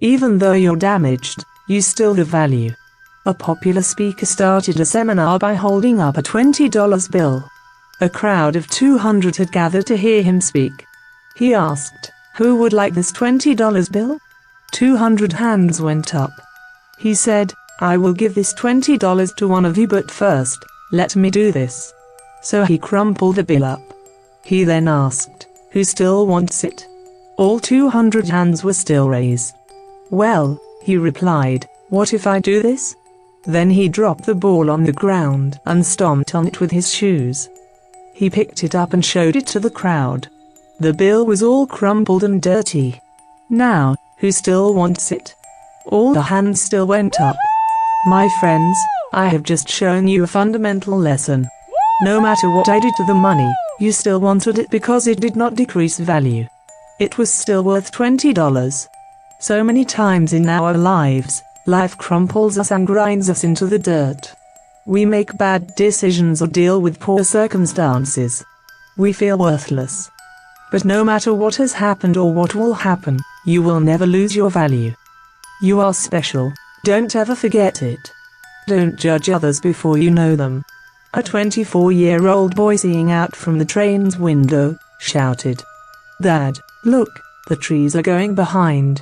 Even though you're damaged, you still have value. A popular speaker started a seminar by holding up a $20 bill. A crowd of 200 had gathered to hear him speak. He asked, "Who would like this $20 bill?" 200 hands went up. He said, "I will give this $20 to one of you, but first, let me do this." So he crumpled the bill up. He then asked, "Who still wants it?" All 200 hands were still raised. "Well," he replied, "what if I do this?" Then he dropped the ball on the ground and stomped on it with his shoes. He picked it up and showed it to the crowd. The bill was all crumpled and dirty. "Now, who still wants it?" All the hands still went up. My friends, I have just shown you a fundamental lesson. No matter what I did to the money, you still wanted it because it did not decrease value. It was still worth $20. So many times in our lives, life crumples us and grinds us into the dirt. We make bad decisions or deal with poor circumstances. We feel worthless. But no matter what has happened or what will happen, you will never lose your value. You are special. Don't ever forget it. Don't judge others before you know them. A 24-year-old boy seeing out from the train's window, shouted, "Dad, look, the trees are going behind."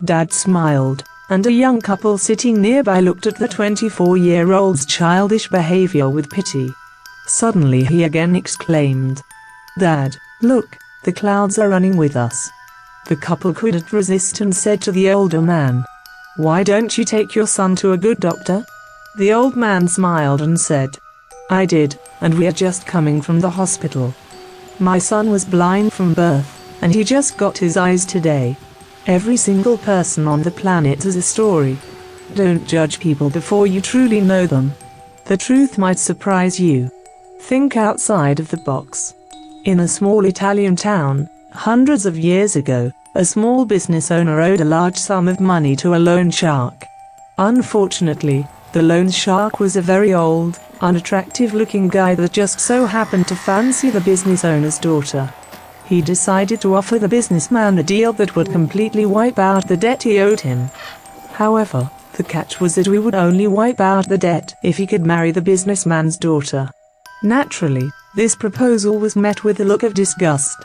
Dad smiled, and a young couple sitting nearby looked at the 24-year-old's childish behavior with pity. Suddenly he again exclaimed, "Dad, look, the clouds are running with us." The couple couldn't resist and said to the older man, "Why don't you take your son to a good doctor?" The old man smiled and said, "I did, and we are just coming from the hospital. My son was blind from birth, and he just got his eyes today." Every single person on the planet has a story. Don't judge people before you truly know them. The truth might surprise you. Think outside of the box. In a small Italian town, hundreds of years ago, a small business owner owed a large sum of money to a loan shark. Unfortunately, the loan shark was a very old, unattractive-looking guy that just so happened to fancy the business owner's daughter. He decided to offer the businessman a deal that would completely wipe out the debt he owed him. However, the catch was that he would only wipe out the debt if he could marry the businessman's daughter. Naturally, this proposal was met with a look of disgust.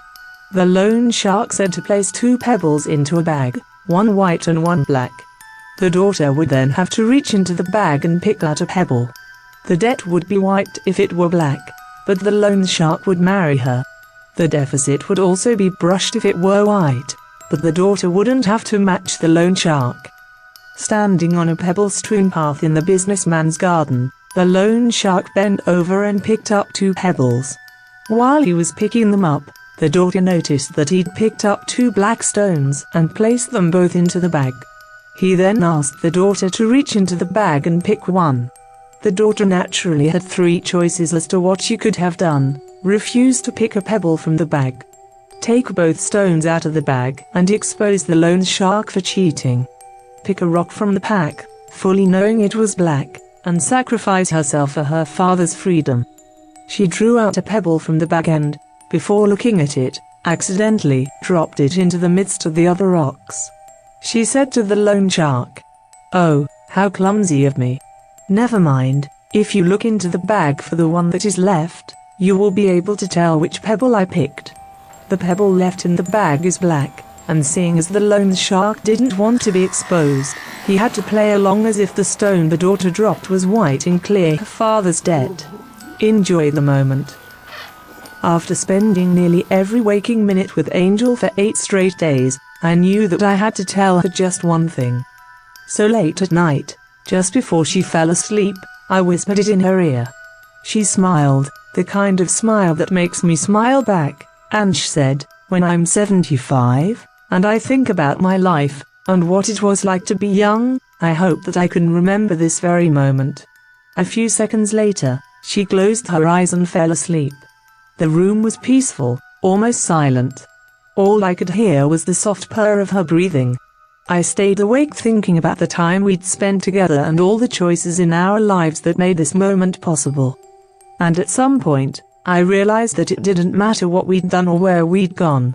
The loan shark said to place 2 pebbles into a bag, one white and one black. The daughter would then have to reach into the bag and pick out a pebble. The debt would be wiped if it were black, but the loan shark would marry her. The deficit would also be brushed if it were white, but the daughter wouldn't have to match the loan shark. Standing on a pebble-strewn path in the businessman's garden, the loan shark bent over and picked up 2 pebbles. While he was picking them up, the daughter noticed that he'd picked up 2 black stones and placed them both into the bag. He then asked the daughter to reach into the bag and pick one. The daughter naturally had 3 choices as to what she could have done. Refuse to pick a pebble from the bag, take both stones out of the bag and expose the loan shark for cheating, pick a rock from the pack, fully knowing it was black, and sacrifice herself for her father's freedom. She drew out a pebble from the bag and, before looking at it, accidentally dropped it into the midst of the other rocks. She said to the loan shark, "Oh, how clumsy of me. Never mind, if you look into the bag for the one that is left, you will be able to tell which pebble I picked. The pebble left in the bag is black," and seeing as the loan shark didn't want to be exposed, he had to play along as if the stone the daughter dropped was white and clear her father's debt. Enjoy the moment. After spending nearly every waking minute with Angel for 8 straight days, I knew that I had to tell her just one thing. So late at night, just before she fell asleep, I whispered it in her ear. She smiled, the kind of smile that makes me smile back, and she said, "When I'm 75, and I think about my life, and what it was like to be young, I hope that I can remember this very moment." A few seconds later, she closed her eyes and fell asleep. The room was peaceful, almost silent. All I could hear was the soft purr of her breathing. I stayed awake thinking about the time we'd spent together and all the choices in our lives that made this moment possible. And at some point, I realized that it didn't matter what we'd done or where we'd gone.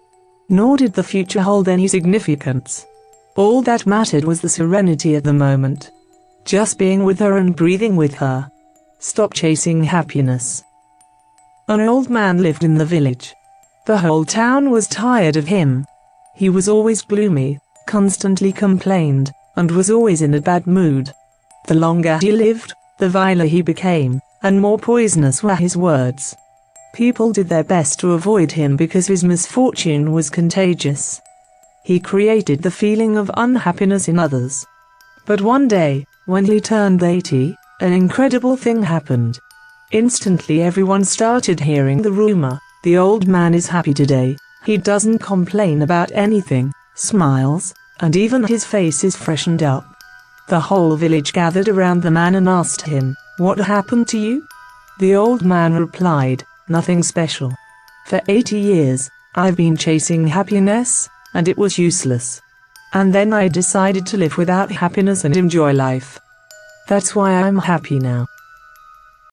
Nor did the future hold any significance. All that mattered was the serenity of the moment. Just being with her and breathing with her. Stop chasing happiness. An old man lived in the village. The whole town was tired of him. He was always gloomy, constantly complained, and was always in a bad mood. The longer he lived, the viler he became, and more poisonous were his words. People did their best to avoid him because his misfortune was contagious. He created the feeling of unhappiness in others. But one day, when he turned 80, an incredible thing happened. Instantly everyone started hearing the rumor, the old man is happy today, he doesn't complain about anything, smiles, and even his face is freshened up. The whole village gathered around the man and asked him, "What happened to you?" The old man replied, "Nothing special. For 80 years, I've been chasing happiness, and it was useless. And then I decided to live without happiness and enjoy life. That's why I'm happy now."